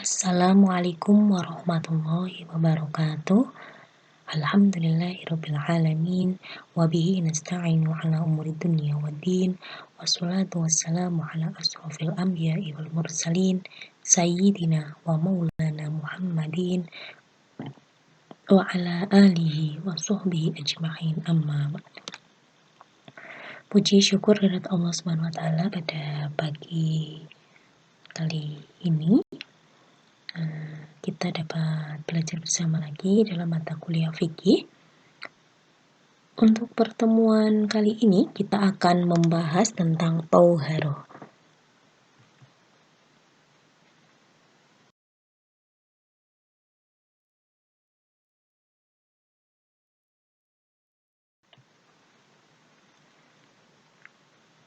Assalamualaikum warahmatullahi wabarakatuh. Alhamdulillahirabbil alamin wa bihi nasta'inu ala umuri dunya waddin wassalatu wassalamu ala asrofil anbiya'i wal mursalin sayyidina wa maulana Muhammadin wa ala alihi wa sahbihi ajma'in amma ba'd. Puji syukur kehadirat Allah Subhanahu wa taala pada pagi kali ini kita dapat belajar bersama lagi dalam mata kuliah fikih. Untuk pertemuan kali ini kita akan membahas tentang tauharoh.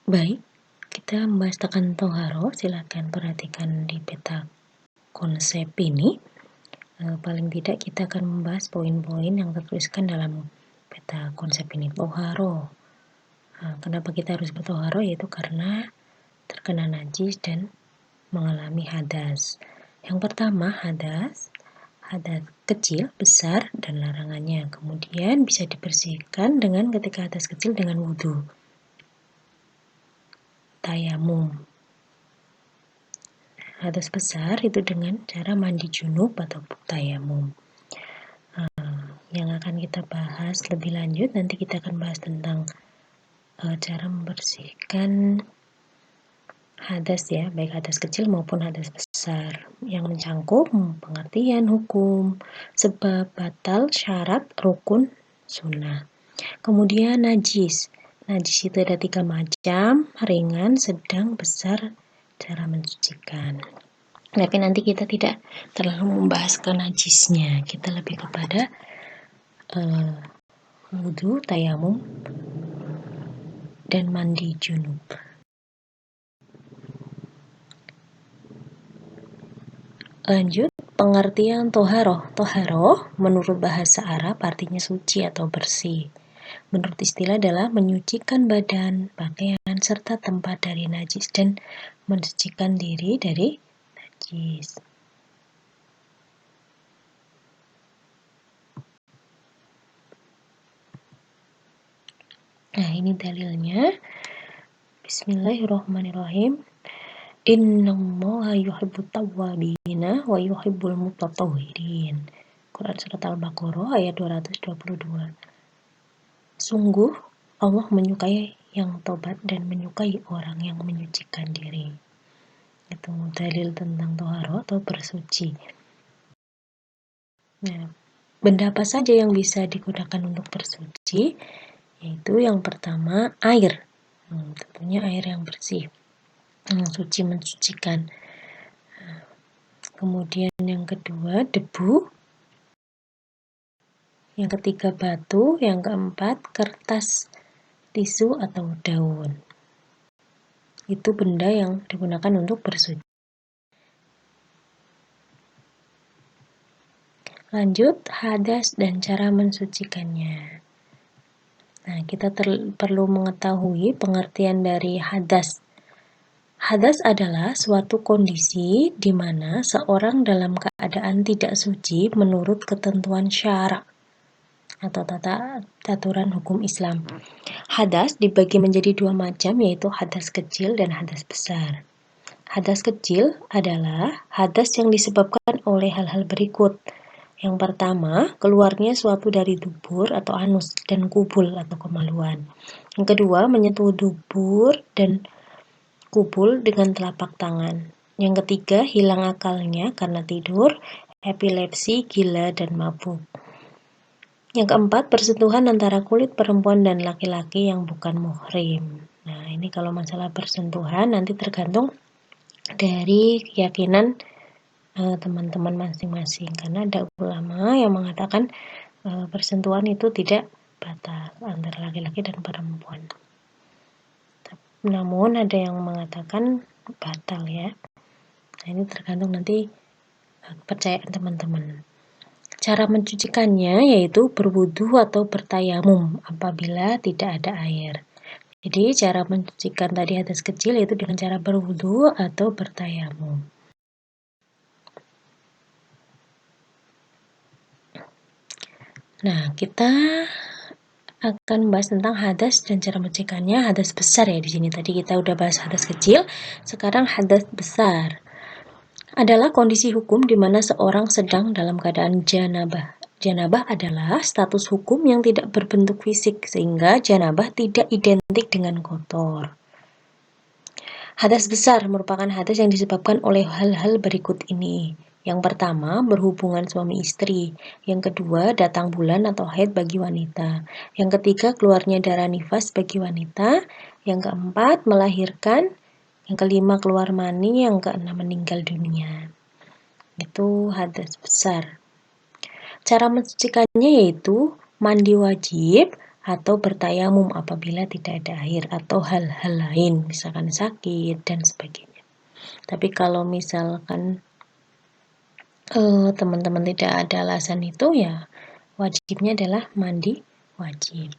Baik, kita membahas tentang tauharoh. Silakan perhatikan di peta konsep ini. Paling tidak kita akan membahas poin-poin yang tertuliskan dalam peta konsep ini. Tauharoh. Kenapa kita harus bertauharoh? Yaitu karena terkena najis dan mengalami hadas. Yang pertama, hadas kecil, besar, dan larangannya. Kemudian bisa dibersihkan dengan ketika hadas kecil dengan wudhu, tayamum. Hadas besar itu dengan cara mandi junub atau tayamum. Yang akan kita bahas lebih lanjut, nanti kita akan bahas tentang cara membersihkan hadas ya, baik hadas kecil maupun hadas besar, yang mencangkup pengertian hukum, sebab, batal, syarat, rukun, sunnah. Kemudian najis. Najis itu ada 3 macam, ringan, sedang, besar, cara mensucikan. Tapi nanti kita tidak terlalu membahas ke najisnya, kita lebih kepada wudhu, tayamum, dan mandi junub. Lanjut, pengertian toharoh. Toharoh menurut bahasa Arab artinya suci atau bersih. Menurut istilah adalah menyucikan badan, pakaian, serta tempat dari najis dan mensucikan diri dari najis. Nah, ini dalilnya. Bismillahirrahmanirrahim. Innallaha yuhibbut tawwabina wa yuhibbul mutatahhirin. Quran surat Al-Baqarah ayat 222. Sungguh Allah menyukai yang tobat dan menyukai orang yang menyucikan diri. Itu dalil tentang toharoh atau bersuci. Nah, benda apa saja yang bisa digunakan untuk bersuci? Yaitu yang pertama air. Tentunya air yang bersih, suci, mensucikan. Kemudian yang kedua debu, yang ketiga batu, yang keempat kertas, tisu atau daun. Itu benda yang digunakan untuk bersuci. Lanjut, hadas dan cara mensucikannya. Nah, kita perlu mengetahui pengertian dari hadas. Hadas adalah suatu kondisi di mana seorang dalam keadaan tidak suci menurut ketentuan syara atau aturan hukum Islam. Hadas dibagi menjadi 2 macam, yaitu hadas kecil dan hadas besar. Hadas kecil adalah hadas yang disebabkan oleh hal-hal berikut. Yang pertama, keluarnya suatu dari dubur atau anus dan kubul atau kemaluan. Yang kedua, menyentuh dubur dan kubul dengan telapak tangan. Yang ketiga, hilang akalnya karena tidur, epilepsi, gila, dan mabuk. Yang keempat, bersentuhan antara kulit perempuan dan laki-laki yang bukan muhrim. Nah, ini kalau masalah bersentuhan nanti tergantung dari keyakinan teman-teman masing-masing, karena ada ulama yang mengatakan bersentuhan itu tidak batal antara laki-laki dan perempuan. Namun ada yang mengatakan batal ya. Nah, ini tergantung nanti kepercayaan teman-teman. Cara mencucikannya yaitu berwudu atau bertayamum apabila tidak ada air. Jadi cara mencucikan tadi hadas kecil yaitu dengan cara berwudu atau bertayamum. Nah, kita akan membahas tentang hadas dan cara mencegahnya. Hadas besar ya di sini. Tadi kita udah bahas hadas kecil, sekarang hadas besar adalah kondisi hukum di mana seorang sedang dalam keadaan janabah. Janabah adalah status hukum yang tidak berbentuk fisik, sehingga janabah tidak identik dengan kotor. Hadas besar merupakan hadas yang disebabkan oleh hal-hal berikut ini. Yang pertama, berhubungan suami istri. Yang kedua, datang bulan atau haid bagi wanita. Yang ketiga, keluarnya darah nifas bagi wanita. Yang keempat, melahirkan. Yang kelima, keluar mani. Yang keenam, meninggal dunia. Itu hadas besar. Cara mensucikannya yaitu mandi wajib atau bertayamum apabila tidak ada air atau hal-hal lain, misalkan sakit dan sebagainya. Tapi kalau misalkan teman-teman tidak ada alasan itu, ya wajibnya adalah mandi wajib.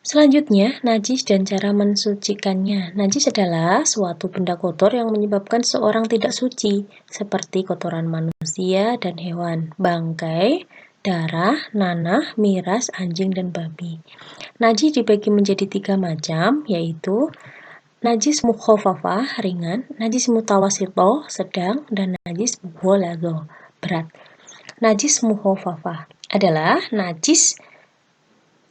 Selanjutnya, najis dan cara mensucikannya. Najis adalah suatu benda kotor yang menyebabkan seorang tidak suci, seperti kotoran manusia dan hewan, bangkai, darah, nanah, miras, anjing, dan babi. Najis dibagi menjadi 3 macam, yaitu najis mukhafafah, ringan, najis mutawasito, sedang, dan najis mughalladhah, berat. Najis mukhafafah adalah najis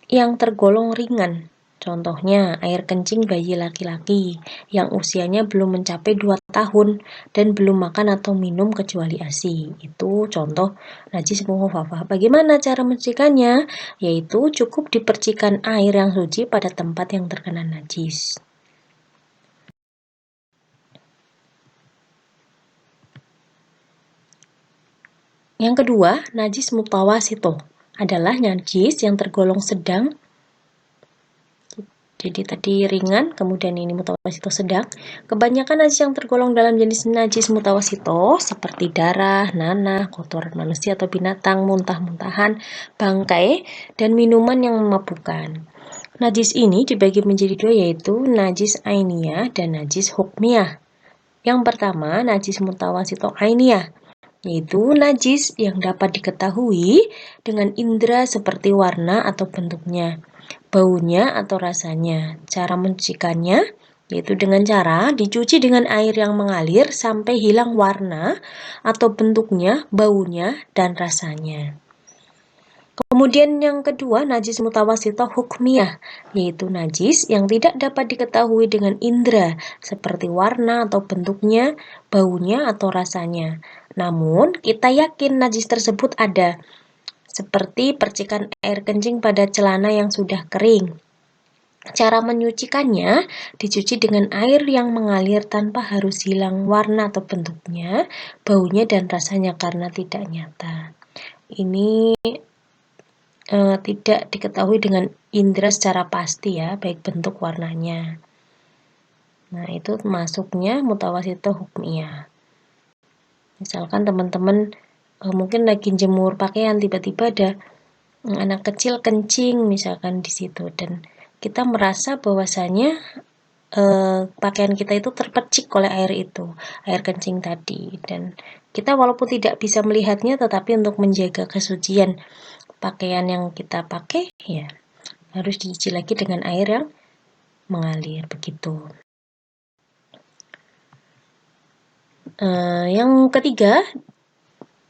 yang tergolong ringan. Contohnya, air kencing bayi laki-laki yang usianya belum mencapai 2 tahun dan belum makan atau minum kecuali ASI. Itu contoh najis mukhafafah. Bagaimana cara mensucikannya? Yaitu cukup dipercikan air yang suci pada tempat yang terkena najis. Yang kedua, najis mutawasito adalah najis yang tergolong sedang. Jadi tadi ringan, kemudian ini mutawasito sedang. Kebanyakan najis yang tergolong dalam jenis najis mutawasito seperti darah, nanah, kotoran manusia atau binatang, muntah-muntahan, bangkai, dan minuman yang memabukkan. Najis ini dibagi menjadi 2, yaitu najis ainiyah dan najis hukmiyah. Yang pertama, najis mutawasito ainiyah, yaitu najis yang dapat diketahui dengan indera seperti warna atau bentuknya, baunya atau rasanya. Cara mencucikannya yaitu dengan cara dicuci dengan air yang mengalir sampai hilang warna atau bentuknya, baunya, dan rasanya. Kemudian yang kedua, najis mutawasito hukmiyah, yaitu najis yang tidak dapat diketahui dengan indera seperti warna atau bentuknya, baunya, atau rasanya. Namun, kita yakin najis tersebut ada, seperti percikan air kencing pada celana yang sudah kering. Cara menyucikannya, dicuci dengan air yang mengalir tanpa harus hilang warna atau bentuknya, baunya, dan rasanya karena tidak nyata. Ini tidak diketahui dengan indera secara pasti ya, baik bentuk warnanya. Nah, itu masuknya mutawasito hukmiyah. Misalkan teman-teman mungkin lagi jemur pakaian, tiba-tiba ada anak kecil kencing misalkan di situ, dan kita merasa bahwasanya pakaian kita itu terpercik oleh air itu, air kencing tadi, dan kita walaupun tidak bisa melihatnya, tetapi untuk menjaga kesucian pakaian yang kita pakai, ya harus dicuci lagi dengan air yang mengalir begitu. Yang ketiga,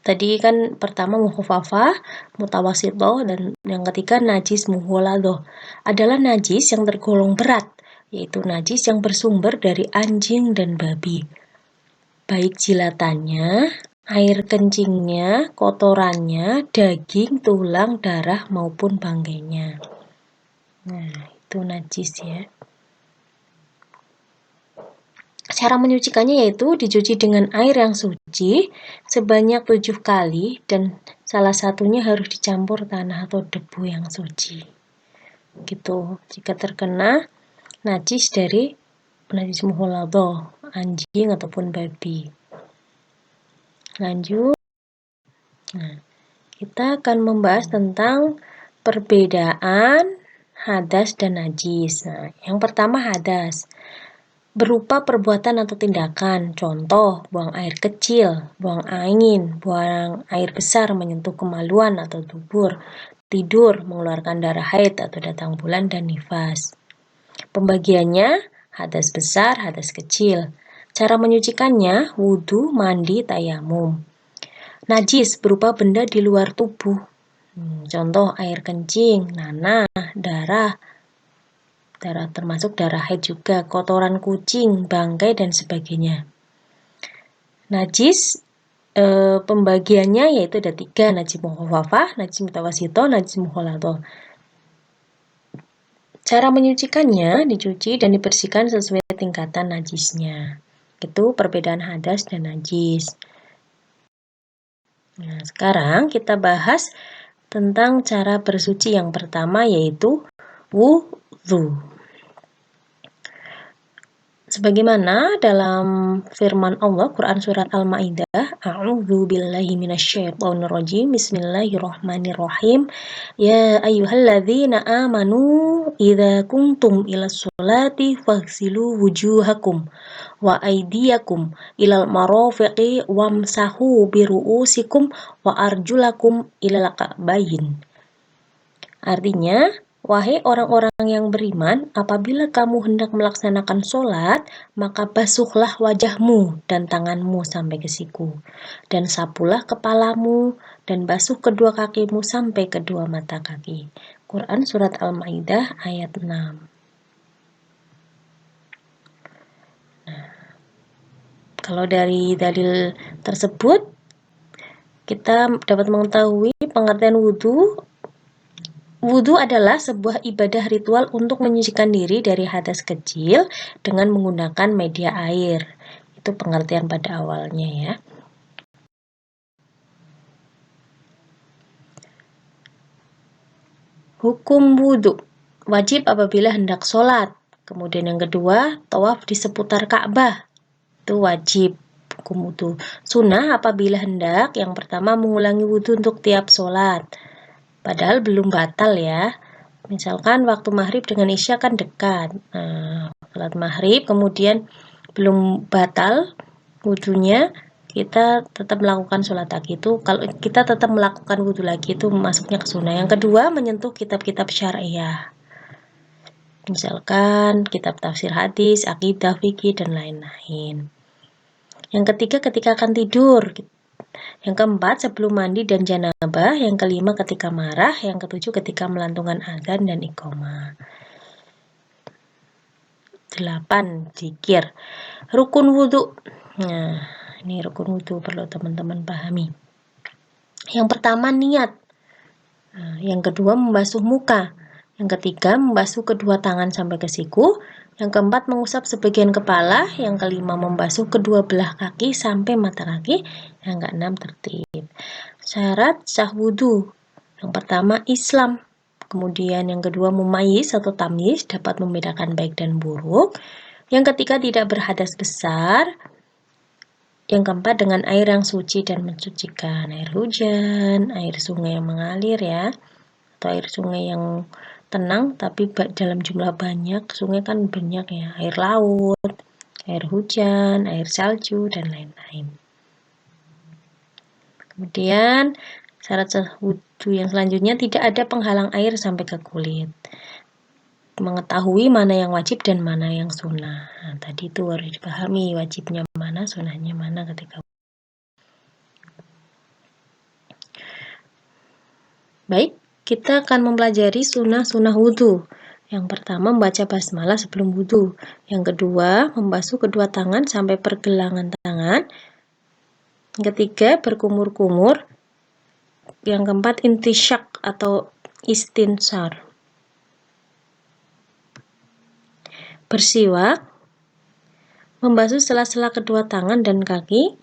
tadi kan pertama mukhafafah, mutawasito, dan yang ketiga najis mughalladhah adalah najis yang tergolong berat, yaitu najis yang bersumber dari anjing dan babi, baik jilatannya, air kencingnya, kotorannya, daging, tulang, darah, maupun bangkainya. Nah, itu najis ya. Cara menyucikannya yaitu dicuci dengan air yang suci sebanyak 7 kali, dan salah satunya harus dicampur tanah atau debu yang suci. Gitu. Jika terkena najis dari najis mughalladhah, anjing ataupun babi. Lanjut. Nah, kita akan membahas tentang perbedaan hadas dan najis. Nah, yang pertama hadas. berupa perbuatan atau tindakan. Contoh, buang air kecil, buang angin, buang air besar, menyentuh kemaluan atau dubur, tidur, mengeluarkan darah haid atau datang bulan dan nifas. Pembagiannya, hadas besar, hadas kecil. Cara menyucikannya, wudhu, mandi, tayamum. Najis berupa benda di luar tubuh. Contoh air kencing, nanah, darah termasuk darah haid juga, kotoran kucing, bangkai, dan sebagainya. Najis pembagiannya yaitu ada 3, najis mukhafafah, najis mutawasito, najis mukhalatoh. Cara menyucikannya, dicuci dan dibersihkan sesuai tingkatan najisnya. Itu perbedaan hadas dan najis. Nah, sekarang kita bahas tentang cara bersuci yang pertama yaitu wudhu. Sebagaimana dalam firman Allah Quran surat Al-Maidah, A'udzu billahi minasyaitonir rajim. Bismillahirrahmanirrahim. Ya ayyuhalladzina amanu idza kuntum ilas sholati faghsilu wujuhakum wa aydiyakum ilal marafiqi wamsahu biru'usikum wa arjulakum ilal ka'bayn. Artinya, wahai orang-orang yang beriman, apabila kamu hendak melaksanakan sholat, maka basuhlah wajahmu dan tanganmu sampai ke siku, dan sapulah kepalamu, dan basuh kedua kakimu sampai kedua mata kaki. Quran Surat Al-Maidah ayat 6. Kalau dari dalil tersebut, kita dapat mengetahui pengertian wudhu. Wudhu adalah sebuah ibadah ritual untuk menyucikan diri dari hadas kecil dengan menggunakan media air. Itu pengertian pada awalnya ya. Hukum wudhu wajib apabila hendak sholat. Kemudian yang kedua, tawaf di seputar Ka'bah. Itu wajib hukum wudhu. Sunnah apabila hendak, yang pertama mengulangi wudhu untuk tiap sholat. Padahal belum batal ya. Misalkan waktu maghrib dengan isya kan dekat. Nah, sholat maghrib kemudian belum batal wudhunya, kita tetap melakukan sholat lagi. Itu kalau kita tetap melakukan wudhu lagi itu masuknya ke sunnah. Yang kedua, menyentuh kitab-kitab syariah. Misalkan kitab tafsir hadis, akidah, fikih, dan lain-lain. Yang ketiga, ketika akan tidur. Yang keempat, sebelum mandi dan janabah. Yang kelima, ketika marah. Yang ketujuh, ketika melantunkan azan dan iqamah. 8. Zikir. Rukun wudhu. Nah, ini rukun wudhu perlu teman-teman pahami. Yang pertama, niat. Nah, yang kedua, membasuh muka. Yang ketiga, membasuh kedua tangan sampai ke siku. Yang keempat, mengusap sebagian kepala. Yang kelima, membasuh kedua belah kaki sampai mata kaki. Yang keenam, tertib. Syarat sah wudhu. Yang pertama, Islam. Kemudian yang kedua, mumayyiz atau tamyiz, dapat membedakan baik dan buruk. Yang ketiga, tidak berhadas besar. Yang keempat, dengan air yang suci dan mensucikan. Air hujan, air sungai yang mengalir ya. Atau air sungai yang tenang tapi dalam jumlah banyak. Sungai kan banyak ya, air laut, air hujan, air salju, dan lain-lain. Kemudian syarat sah wudhu yang selanjutnya, tidak ada penghalang air sampai ke kulit. Mengetahui mana yang wajib dan mana yang sunnah. Nah, tadi itu harus dipahami wajibnya mana, sunnahnya mana ketika. Baik, kita akan mempelajari sunnah-sunnah wudhu. Yang pertama, membaca basmalah sebelum wudhu. Yang kedua, membasuh kedua tangan sampai pergelangan tangan. Yang ketiga, berkumur-kumur. Yang keempat, intisyak atau istinsar. Bersiwak, membasuh sela-sela kedua tangan dan kaki.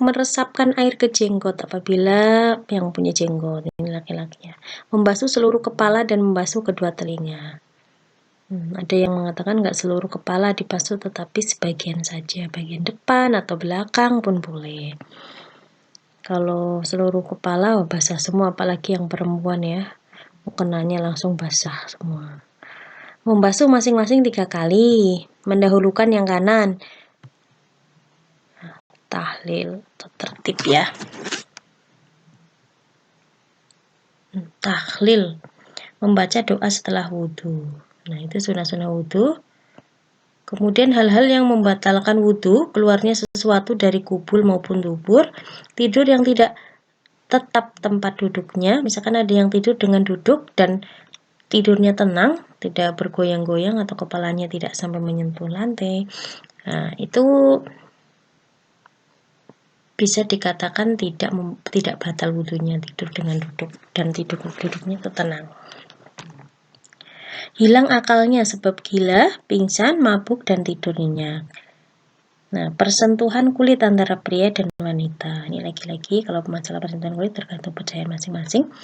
Meresapkan air ke jenggot apabila yang punya jenggot, ini laki-laki ya. Membasuh seluruh kepala dan membasuh kedua telinga. Ada yang mengatakan nggak seluruh kepala dibasuh tetapi sebagian saja, bagian depan atau belakang pun boleh. Kalau seluruh kepala basah semua, apalagi yang perempuan ya, mukenanya langsung basah semua. Membasuh masing-masing 3 kali, mendahulukan yang kanan. Tahlil atau tertib ya. Tahlil, membaca doa setelah wudhu. Nah, itu sunah-sunah wudhu. Kemudian hal-hal yang membatalkan wudhu, keluarnya sesuatu dari kubul maupun dubur, tidur yang tidak tetap tempat duduknya, misalkan ada yang tidur dengan duduk dan tidurnya tenang, tidak bergoyang-goyang atau kepalanya tidak sampai menyentuh lantai. Nah, itu bisa dikatakan tidak batal wudhunya, tidur dengan duduk dan duduknya itu tenang. Hilang akalnya sebab gila, pingsan, mabuk, dan tidur nyenyak. Nah, persentuhan kulit antara pria dan wanita. Ini lagi-lagi kalau masalah persentuhan kulit tergantung percayaan masing-masing.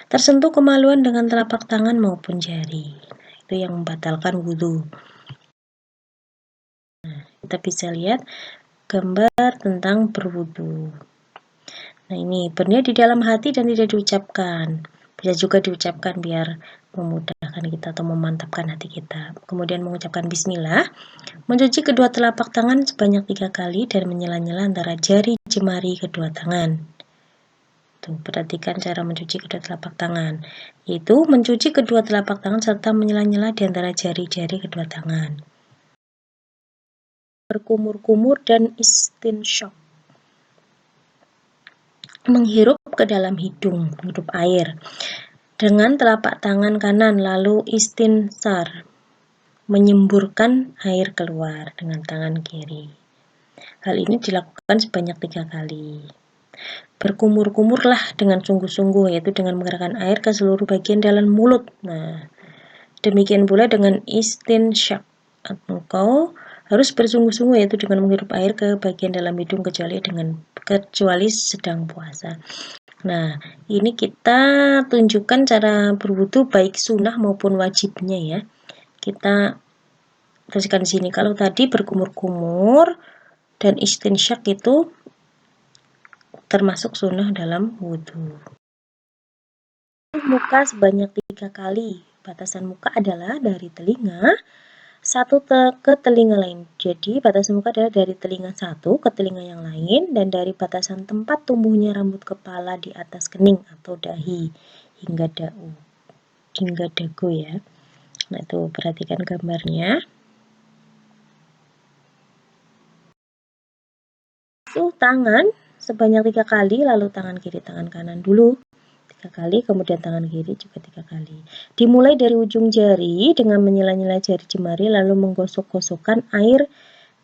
Tersentuh kemaluan dengan telapak tangan maupun jari. Nah, itu yang membatalkan wudhu. Nah, kita bisa lihat gambar tentang berwudhu. Nah, ini berniat di dalam hati dan tidak diucapkan. Bisa juga diucapkan biar memudahkan kita atau memantapkan hati kita. Kemudian mengucapkan bismillah, mencuci kedua telapak tangan sebanyak 3 kali dan menyela-nyela antara jari jemari kedua tangan. Tuh, perhatikan cara mencuci kedua telapak tangan, yaitu mencuci kedua telapak tangan serta menyela-nyela di antara jari-jari kedua tangan. Berkumur-kumur dan istinsyaq, menghirup ke dalam hidung, menghirup air dengan telapak tangan kanan, lalu istinsar, menyemburkan air keluar dengan tangan kiri. Hal ini dilakukan sebanyak 3 kali. Berkumur-kumurlah dengan sungguh-sungguh, yaitu dengan menggerakkan air ke seluruh bagian dalam mulut. Nah, demikian pula dengan istinsyaq. Engkau harus bersungguh-sungguh, yaitu dengan menghirup air ke bagian dalam hidung kecuali sedang puasa. Nah, ini kita tunjukkan cara berwudu baik sunnah maupun wajibnya ya. Kita tuliskan di sini. Kalau tadi berkumur-kumur dan istinsyaq itu termasuk sunnah dalam wudhu. Muka sebanyak 3 kali. Batasan muka adalah dari telinga satu ke telinga lain. Jadi batasan muka adalah dari telinga satu ke telinga yang lain dan dari batasan tempat tumbuhnya rambut kepala di atas kening atau dahi hingga dagu ya. Nah, itu perhatikan gambarnya. Tangan sebanyak 3 kali, lalu tangan kiri, tangan kanan dulu 3 kali, kemudian tangan kiri juga 3 kali. Dimulai dari ujung jari dengan menyela-nyela jari jemari, lalu menggosok-gosokkan air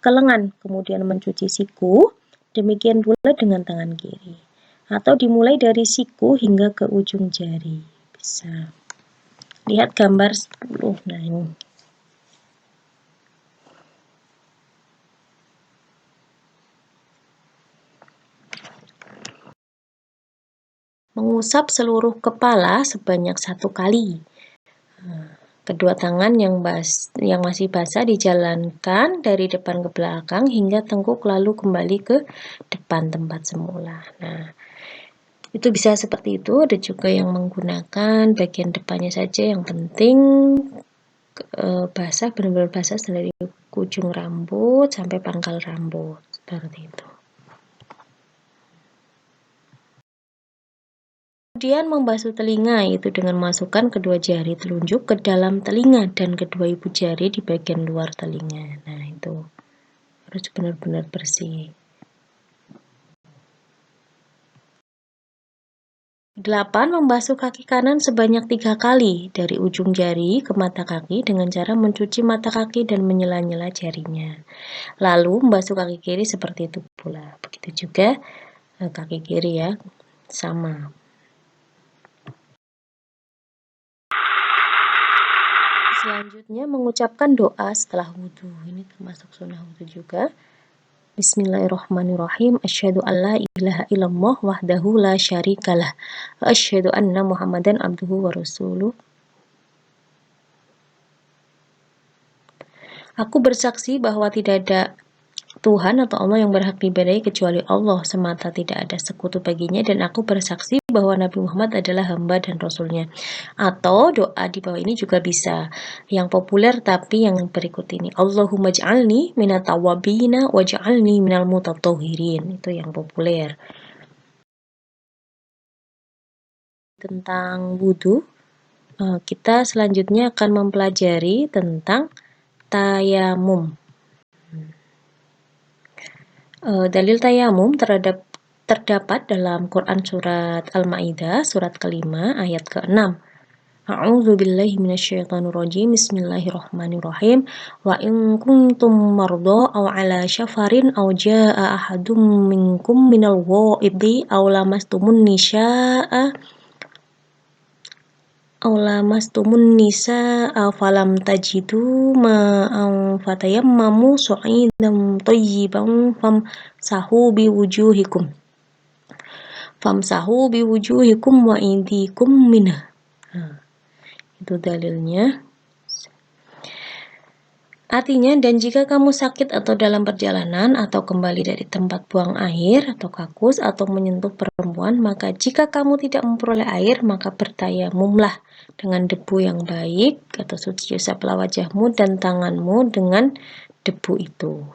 ke lengan, kemudian mencuci siku, demikian pula dengan tangan kiri. Atau dimulai dari siku hingga ke ujung jari. Bisa lihat gambar 10. Nah, ini. Mengusap seluruh kepala sebanyak 1 kali. Kedua tangan yang masih basah dijalankan dari depan ke belakang hingga tengkuk lalu kembali ke depan tempat semula. Nah, itu bisa seperti itu. Ada juga yang menggunakan bagian depannya saja, yang penting basah, benar-benar basah dari ujung rambut sampai pangkal rambut, seperti itu. Kemudian membasuh telinga, yaitu dengan memasukkan kedua jari telunjuk ke dalam telinga dan kedua ibu jari di bagian luar telinga. Nah, itu harus benar-benar bersih. 8. Membasuh kaki kanan sebanyak 3 kali dari ujung jari ke mata kaki dengan cara mencuci mata kaki dan menyela-nyela jarinya. Lalu membasuh kaki kiri seperti itu pula. Begitu juga kaki kiri ya, sama. Selanjutnya mengucapkan doa setelah wudhu. Ini termasuk sunnah wudhu juga. Bismillahirrahmanirrahim. Asyhadu an la ilaha illallah wahdahu la syarikalah. Wa asyhadu anna Muhammadan abduhu wa rasuluh. Aku bersaksi bahwa tidak ada Tuhan atau Allah yang berhak diibadahi kecuali Allah semata, tidak ada sekutu baginya, dan aku bersaksi bahwa Nabi Muhammad adalah hamba dan rasulnya. Atau doa di bawah ini juga bisa. Yang populer tapi yang berikut ini. Allahumma ja'alni minat tawabina waj'alni minal mutatahhirin. Itu yang populer. Tentang wudhu, kita selanjutnya akan mempelajari tentang tayamum. Dalil tayamum terdapat dalam Quran surat Al-Maidah surat ke-5 ayat ke-6. A'udzu billahi minasyaitonir rajim. Bismillahirrahmanirrahim. Wa in kuntum marda aw ala syafarin aw jaa ahadum minkum minal ghaidi aw lamastumun nisaa falam tajidu ma'an fatayammamu su'idan thayyiban famsahu biwujuhikum wa aydikum minhu. Itu dalilnya. Artinya, dan jika kamu sakit atau dalam perjalanan atau kembali dari tempat buang air atau kakus atau menyentuh perempuan, maka jika kamu tidak memperoleh air, maka bertayamumlah dengan debu yang baik atau suci, usaplah wajahmu dan tanganmu dengan debu itu.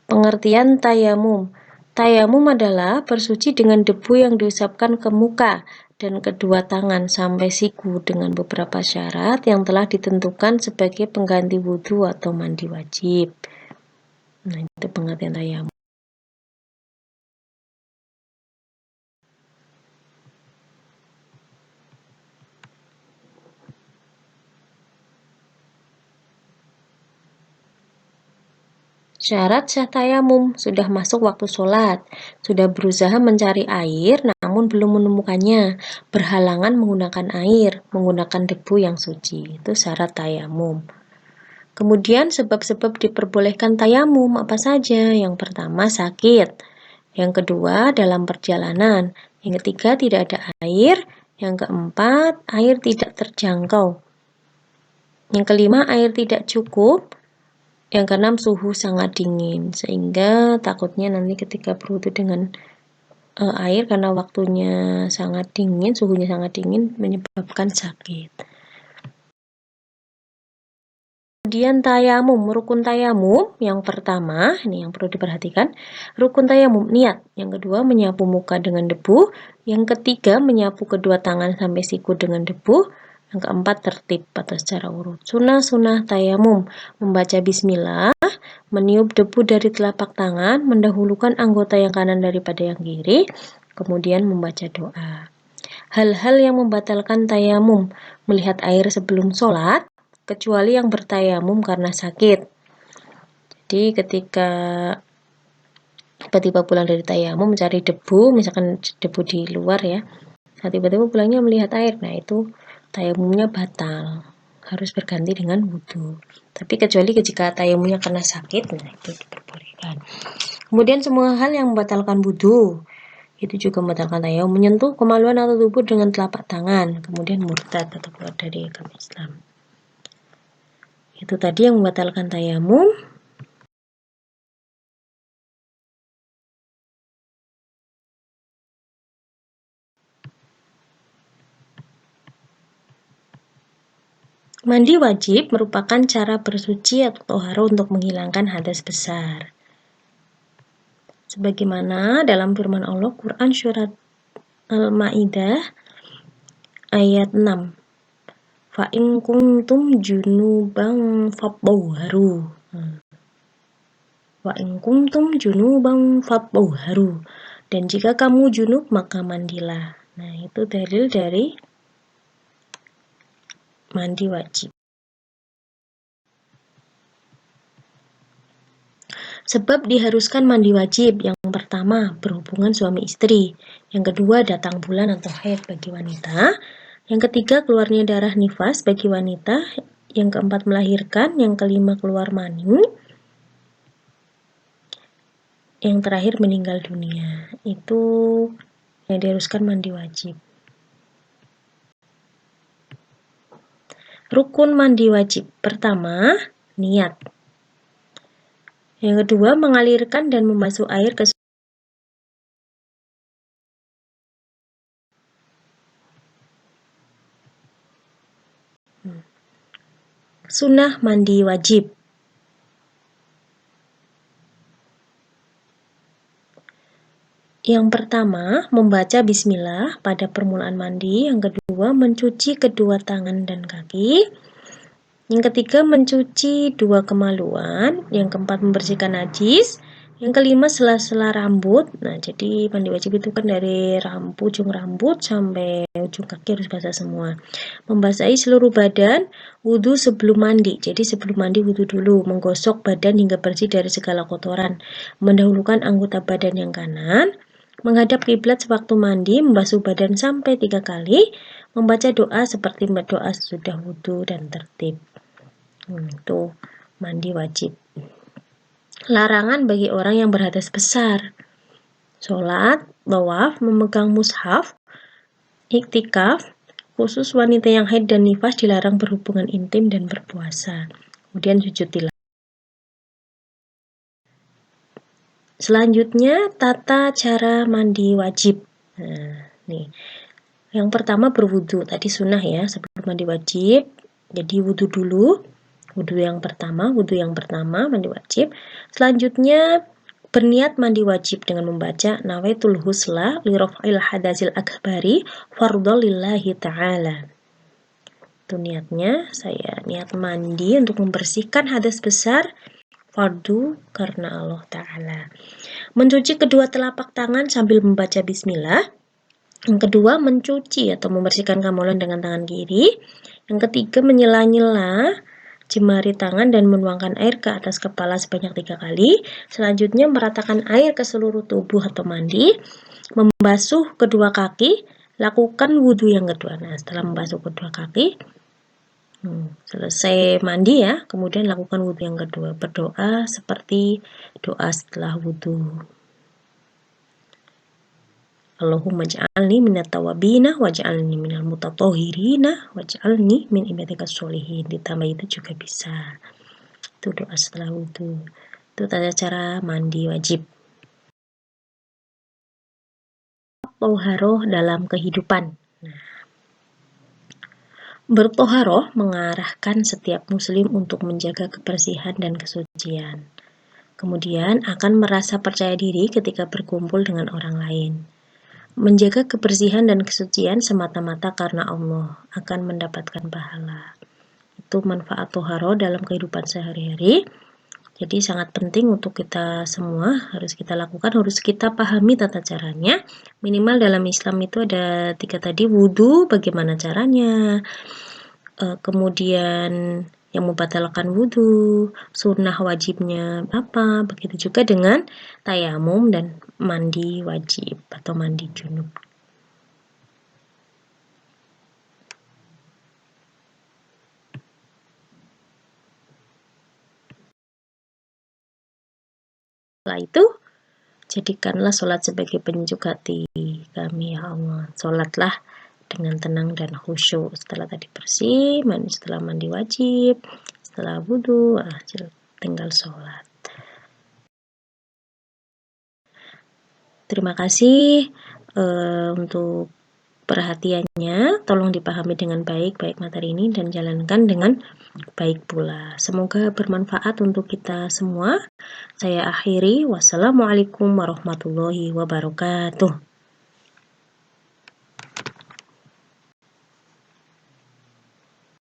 Pengertian tayamum. Tayamum adalah bersuci dengan debu yang diusapkan ke muka dan kedua tangan sampai siku dengan beberapa syarat yang telah ditentukan sebagai pengganti wudhu atau mandi wajib. Nah, itu pengertian tayamum. Syarat sah tayamum, sudah masuk waktu sholat, sudah berusaha mencari air namun belum menemukannya, berhalangan menggunakan air, menggunakan debu yang suci, itu syarat tayamum. Kemudian sebab-sebab diperbolehkan tayamum apa saja? Yang pertama sakit, yang kedua dalam perjalanan, yang ketiga tidak ada air, yang keempat air tidak terjangkau, yang kelima air tidak cukup, yang keenam suhu sangat dingin, sehingga takutnya nanti ketika berwudu dengan air karena waktunya sangat dingin, suhunya sangat dingin menyebabkan sakit. Kemudian tayamum, rukun tayamum yang pertama, ini yang perlu diperhatikan, rukun tayamum niat, yang kedua menyapu muka dengan debu, yang ketiga menyapu kedua tangan sampai siku dengan debu, yang keempat tertib atau secara urut. Sunnah tayamum, membaca bismillah, meniup debu dari telapak tangan, mendahulukan anggota yang kanan daripada yang kiri, kemudian membaca doa. Hal-hal yang membatalkan tayamum, melihat air sebelum sholat, kecuali yang bertayamum karena sakit. Jadi ketika tiba-tiba pulang dari tayamum mencari debu, misalkan debu di luar ya, nah tiba-tiba pulangnya melihat air, nah itu tayamumnya batal, harus berganti dengan wudhu. Tapi kecuali jika tayamumnya karena sakit, nah itu diperbolehkan. Kemudian semua hal yang membatalkan wudhu, itu juga membatalkan tayamum, menyentuh kemaluan atau tubuh dengan telapak tangan, kemudian murtad atau keluar dari agama Islam. Itu tadi yang membatalkan tayamum. Mandi wajib merupakan cara bersuci atau tohara untuk menghilangkan hadas besar. Sebagaimana dalam firman Allah Quran surat Al-Maidah ayat 6. Fa in kuntum junuban fatahharu. Wa in kuntum junuban fatahharu. Dan jika kamu junub maka mandilah. Nah, itu dalil dari mandi wajib. Sebab diharuskan mandi wajib, yang pertama berhubungan suami istri, yang kedua datang bulan atau haid bagi wanita, yang ketiga keluarnya darah nifas bagi wanita, yang keempat melahirkan, yang kelima keluar mani, yang terakhir meninggal dunia. Itu yang diharuskan mandi wajib. Rukun mandi wajib pertama niat, yang kedua mengalirkan dan membasuh air ke Sunnah mandi wajib. Yang pertama, membaca bismillah pada permulaan mandi. Yang kedua, mencuci kedua tangan dan kaki. Yang ketiga, mencuci dua kemaluan. Yang keempat, membersihkan najis. Yang kelima, sela-sela rambut. Nah, jadi mandi wajib itu kan dari ujung rambut sampai ujung kaki harus basah semua. Membasahi seluruh badan, wudhu sebelum mandi. Jadi sebelum mandi wudhu dulu, menggosok badan hingga bersih dari segala kotoran. Mendahulukan anggota badan yang kanan. Menghadap kiblat sewaktu mandi, membasuh badan sampai 3 kali. Membaca doa seperti doa sesudah wudhu dan tertib. Itu mandi wajib. Larangan bagi orang yang berhadas besar: sholat, tawaf, memegang mushaf, iktikaf. Khusus wanita yang haid dan nifas dilarang berhubungan intim dan berpuasa. Kemudian sujud tilawah. Selanjutnya, tata cara mandi wajib. Nah, nih. Yang pertama, berwudu. Tadi sunnah ya, sebelum mandi wajib. Jadi wudu dulu. Wudu yang pertama, mandi wajib. Selanjutnya, berniat mandi wajib dengan membaca nawaitul husla li raf'il hadasil akbari fardhu lillahi ta'ala. Itu niatnya, saya niat mandi untuk membersihkan hadas besar fardu karena Allah Ta'ala. Mencuci kedua telapak tangan sambil membaca bismillah. Yang kedua, mencuci atau membersihkan kamaluan dengan tangan kiri. Yang ketiga, menyela-nyela jemari tangan dan menuangkan air ke atas kepala sebanyak 3 kali. Selanjutnya, meratakan air ke seluruh tubuh atau mandi. Membasuh kedua kaki, lakukan wudhu yang kedua. Nah, setelah membasuh kedua kaki, selesai mandi ya, kemudian lakukan wudhu yang kedua. Berdoa seperti doa setelah wudhu. Allahumma ja'alni minat tawabina waj'alni minal mutatahhirina waj'alni min ibadikas sholihin. Ditambah itu juga bisa. Itu doa setelah wudhu. Itu tata cara mandi wajib. Toharoh dalam kehidupan. Bertoharoh mengarahkan setiap muslim untuk menjaga kebersihan dan kesucian. Kemudian akan merasa percaya diri ketika berkumpul dengan orang lain. Menjaga kebersihan dan kesucian semata-mata karena Allah akan mendapatkan pahala. Itu manfaat toharoh dalam kehidupan sehari-hari. Jadi sangat penting untuk kita semua, harus kita lakukan, harus kita pahami tata caranya. Minimal dalam Islam itu ada 3 tadi, wudhu, bagaimana caranya, kemudian yang membatalkan wudhu, sunnah wajibnya apa, begitu juga dengan tayamum dan mandi wajib atau mandi junub. Setelah itu, jadikanlah sholat sebagai penyejuk hati kami, ya Allah. Sholatlah dengan tenang dan khusyuk. Setelah tadi bersih, setelah mandi wajib, setelah wudhu, tinggal sholat. Terima kasih untuk perhatiannya. Tolong dipahami dengan baik materi ini dan jalankan dengan baik pula. Semoga bermanfaat untuk kita semua. Saya akhiri. Wassalamualaikum warahmatullahi wabarakatuh.